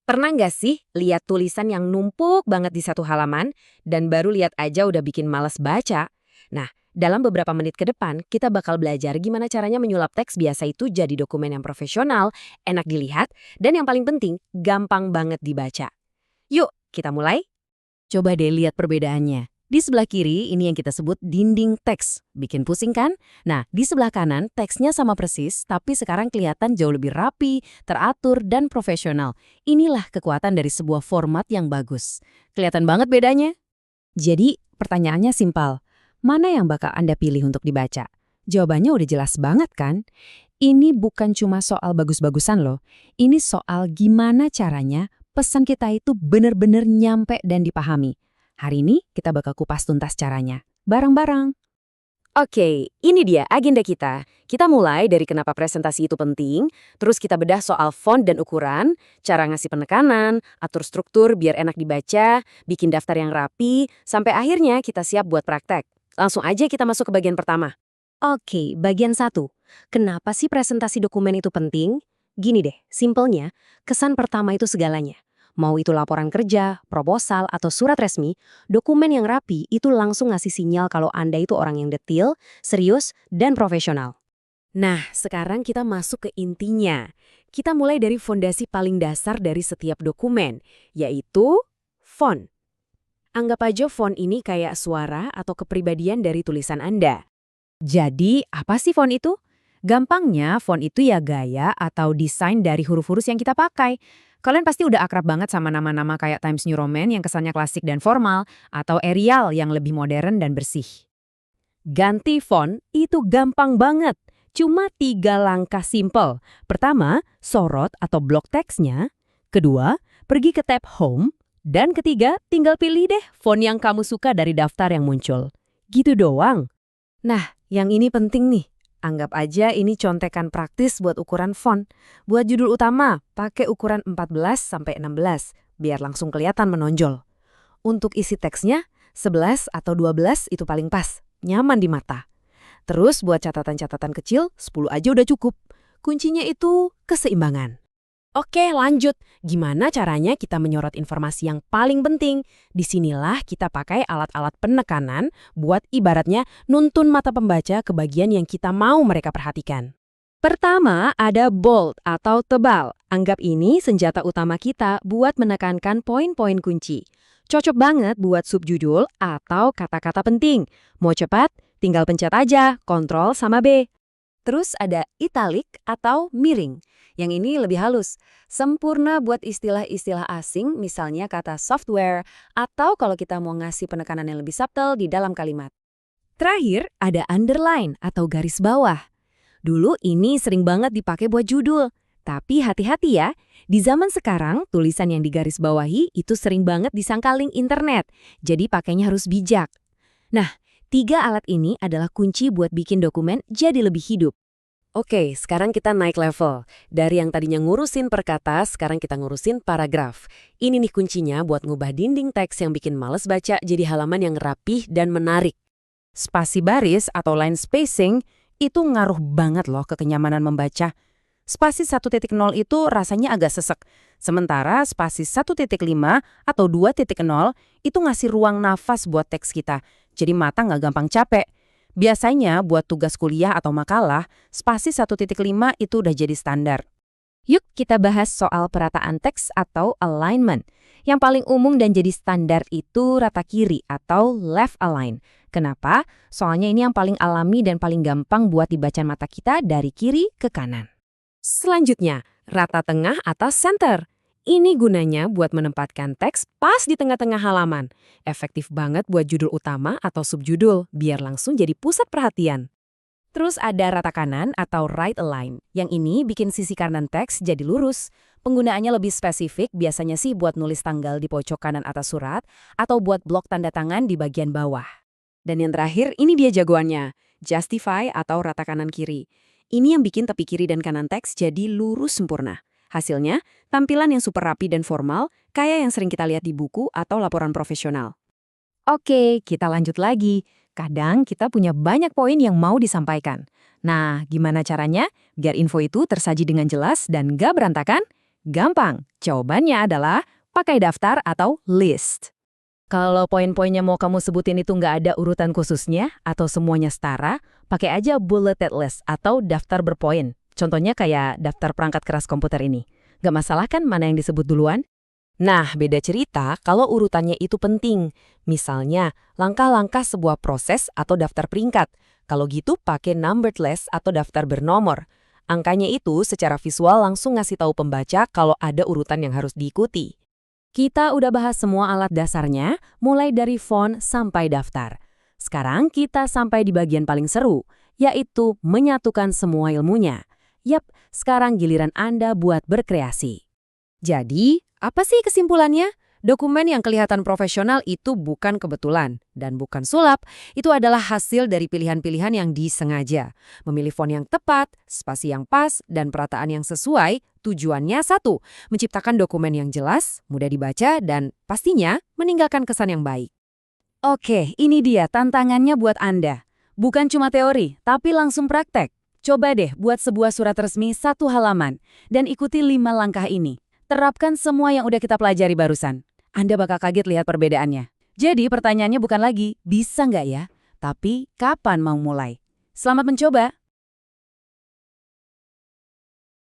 Pernah nggak sih lihat tulisan yang numpuk banget di satu halaman dan baru lihat aja udah bikin males baca? Nah, dalam beberapa menit ke depan, kita bakal belajar gimana caranya menyulap teks biasa itu jadi dokumen yang profesional, enak dilihat, dan yang paling penting, gampang banget dibaca. Yuk, kita mulai? Coba deh lihat perbedaannya. Di sebelah kiri, ini yang kita sebut dinding teks. Bikin pusing kan? Nah, di sebelah kanan, teksnya sama persis, tapi sekarang kelihatan jauh lebih rapi, teratur, dan profesional. Inilah kekuatan dari sebuah format yang bagus. Kelihatan banget bedanya? Jadi, pertanyaannya simpel. Mana yang bakal Anda pilih untuk dibaca? Jawabannya udah jelas banget kan? Ini bukan cuma soal bagus-bagusan loh. Ini soal gimana caranya pesan kita itu benar-benar nyampe dan dipahami. Hari ini kita bakal kupas tuntas caranya. Bareng-bareng. Oke, ini dia agenda kita. Kita mulai dari kenapa presentasi itu penting, terus kita bedah soal font dan ukuran, cara ngasih penekanan, atur struktur biar enak dibaca, bikin daftar yang rapi, sampai akhirnya kita siap buat praktek. Langsung aja kita masuk ke bagian pertama. Oke, bagian 1. Kenapa sih presentasi dokumen itu penting? Gini deh, simpelnya, kesan pertama itu segalanya. Mau itu laporan kerja, proposal, atau surat resmi, dokumen yang rapi itu langsung ngasih sinyal kalau Anda itu orang yang detil, serius, dan profesional. Nah, sekarang kita masuk ke intinya. Kita mulai dari fondasi paling dasar dari setiap dokumen, yaitu font. Anggap aja font ini kayak suara atau kepribadian dari tulisan Anda. Jadi, apa sih font itu? Gampangnya, font itu ya gaya atau desain dari huruf-huruf yang kita pakai. Kalian pasti udah akrab banget sama nama-nama kayak Times New Roman yang kesannya klasik dan formal, atau Arial yang lebih modern dan bersih. Ganti font itu gampang banget. Cuma 3 langkah simple. Pertama, sorot atau blok teksnya. Kedua, pergi ke tab Home. Dan ketiga, tinggal pilih deh font yang kamu suka dari daftar yang muncul. Gitu doang. Nah, yang ini penting nih. Anggap aja ini contekan praktis buat ukuran font. Buat judul utama, pakai ukuran 14-16, biar langsung kelihatan menonjol. Untuk isi teksnya, 11 atau 12 itu paling pas, nyaman di mata. Terus buat catatan-catatan kecil, 10 aja udah cukup. Kuncinya itu keseimbangan. Oke, lanjut. Gimana caranya kita menyorot informasi yang paling penting? Disinilah kita pakai alat-alat penekanan buat ibaratnya nuntun mata pembaca ke bagian yang kita mau mereka perhatikan. Pertama, ada bold atau tebal. Anggap ini senjata utama kita buat menekankan poin-poin kunci. Cocok banget buat subjudul atau kata-kata penting. Mau cepat? Tinggal pencet aja, Ctrl sama B. Terus ada italic atau miring. Yang ini lebih halus, sempurna buat istilah-istilah asing, misalnya kata software, atau kalau kita mau ngasih penekanan yang lebih subtle di dalam kalimat. Terakhir, ada underline atau garis bawah. Dulu ini sering banget dipakai buat judul. Tapi hati-hati ya, di zaman sekarang tulisan yang digaris bawahi itu sering banget disangka link internet, jadi pakainya harus bijak. Nah, 3 alat ini adalah kunci buat bikin dokumen jadi lebih hidup. Oke, sekarang kita naik level. Dari yang tadinya ngurusin per kata, sekarang kita ngurusin paragraf. Ini nih kuncinya buat ngubah dinding teks yang bikin males baca jadi halaman yang rapih dan menarik. Spasi baris atau line spacing itu ngaruh banget loh ke kenyamanan membaca. Spasi 1.0 itu rasanya agak sesek. Sementara spasi 1.5 atau 2.0 itu ngasih ruang nafas buat teks kita. Jadi mata nggak gampang capek. Biasanya buat tugas kuliah atau makalah, spasi 1.5 itu udah jadi standar. Yuk kita bahas soal perataan teks atau alignment. Yang paling umum dan jadi standar itu rata kiri atau left align. Kenapa? Soalnya ini yang paling alami dan paling gampang buat dibaca mata kita dari kiri ke kanan. Selanjutnya, rata tengah atau center. Ini gunanya buat menempatkan teks pas di tengah-tengah halaman. Efektif banget buat judul utama atau subjudul, biar langsung jadi pusat perhatian. Terus ada rata kanan atau right align. Yang ini bikin sisi kanan teks jadi lurus. Penggunaannya lebih spesifik, biasanya sih buat nulis tanggal di pojok kanan atas surat, atau buat blok tanda tangan di bagian bawah. Dan yang terakhir, ini dia jagoannya, justify atau rata kanan kiri. Ini yang bikin tepi kiri dan kanan teks jadi lurus sempurna. Hasilnya, tampilan yang super rapi dan formal, kayak yang sering kita lihat di buku atau laporan profesional. Oke, kita lanjut lagi. Kadang kita punya banyak poin yang mau disampaikan. Nah, gimana caranya biar info itu tersaji dengan jelas dan gak berantakan? Gampang, jawabannya adalah pakai daftar atau list. Kalau poin-poinnya mau kamu sebutin itu nggak ada urutan khususnya atau semuanya setara, pakai aja bulleted list atau daftar berpoin. Contohnya kayak daftar perangkat keras komputer ini. Nggak masalah kan mana yang disebut duluan? Nah, beda cerita kalau urutannya itu penting. Misalnya, langkah-langkah sebuah proses atau daftar peringkat. Kalau gitu pakai numbered list atau daftar bernomor. Angkanya itu secara visual langsung ngasih tahu pembaca kalau ada urutan yang harus diikuti. Kita udah bahas semua alat dasarnya, mulai dari font sampai daftar. Sekarang kita sampai di bagian paling seru, yaitu menyatukan semua ilmunya. Yap, sekarang giliran Anda buat berkreasi. Jadi, apa sih kesimpulannya? Dokumen yang kelihatan profesional itu bukan kebetulan dan bukan sulap, itu adalah hasil dari pilihan-pilihan yang disengaja. Memilih font yang tepat, spasi yang pas, dan perataan yang sesuai, tujuannya satu, menciptakan dokumen yang jelas, mudah dibaca, dan pastinya meninggalkan kesan yang baik. Oke, ini dia tantangannya buat Anda. Bukan cuma teori, tapi langsung praktek. Coba deh buat sebuah surat resmi 1 halaman dan ikuti 5 langkah ini. Terapkan semua yang udah kita pelajari barusan. Anda bakal kaget lihat perbedaannya. Jadi pertanyaannya bukan lagi, bisa nggak ya? Tapi, kapan mau mulai? Selamat mencoba!